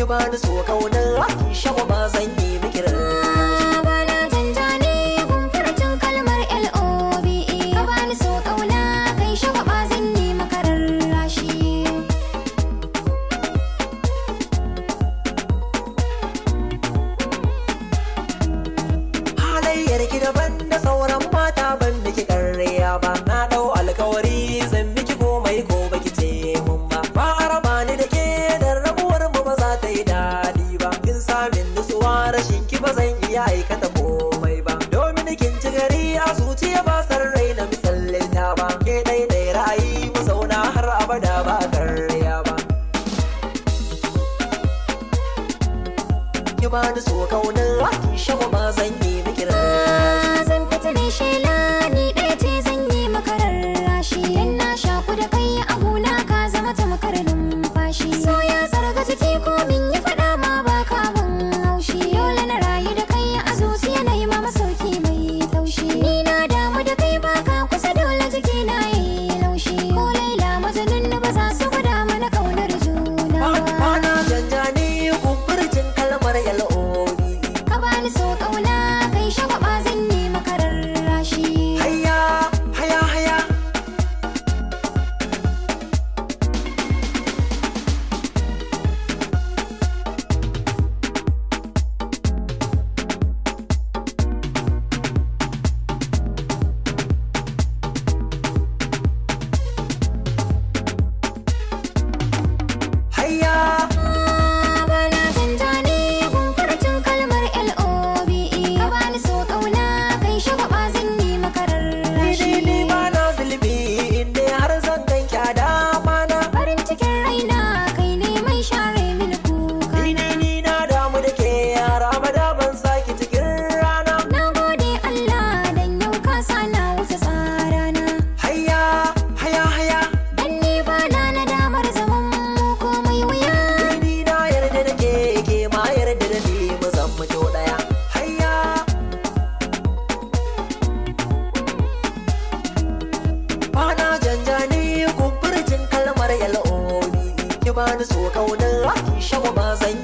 ki bani so kaunar ki shawa ba zan yi miki bana janjani gun furcin kalmar LOVE ka bani so kauna kai shawa ba zan yi maka rarrashi halayyar ki daban da sauran mata ban miki karriya ba na dau alkawari zan miki komai ko baki ce mun ba a raba ni da ke dan rabuwar mu ba za ta yi dadi ba kin samin nutsuwa rashin ki ba zan iya aikata komai ba domin kin ci gari a zuciya ba san rai na misallin ta ba ke dai ra'ayi mu zauna har abada ba karriya ba ki bani so kaunar ki shawa ba zan yi miki zan fita ne shela ni ɗaya ce zan yi maka rarrashi dan na shaku da kai a gona ka zama ta makar numfashi so ya zarga jiki ko min yi faɗa ma ba ka ban haushi dole na rayu da kai a zuciya na yi ma masauki mai taushi ni na damu da kai ba ka kusa dole jiki na yi laushi ko laila majanun ba za su gwada mana kaunar juna ba na janjani kumburcin kalmar LOVE ka bani so kauna kai shagwaba zan yi maka rarrashi hayya haya haya hayya bana janjani gun furcin kalmar LOVE ka bani so kauna kai shagwaba zan yi maka rarrashi ni ba na zulmi inda har zan ganki a dama na farin cikin raina kai ne mai share mini kuka ni na damu da ke yara da ban saki cikin rana na gode Allah dan yau ka sa na wuce tsarana hayya haya haya dan ni bana nadamar zaman mu komai wuya ni na yarda da ke ma yarda da ni mu zan mutu daya hayya bana janjani kumburcin kalmar LOVE ki bani so kaunar ki shawa ba zan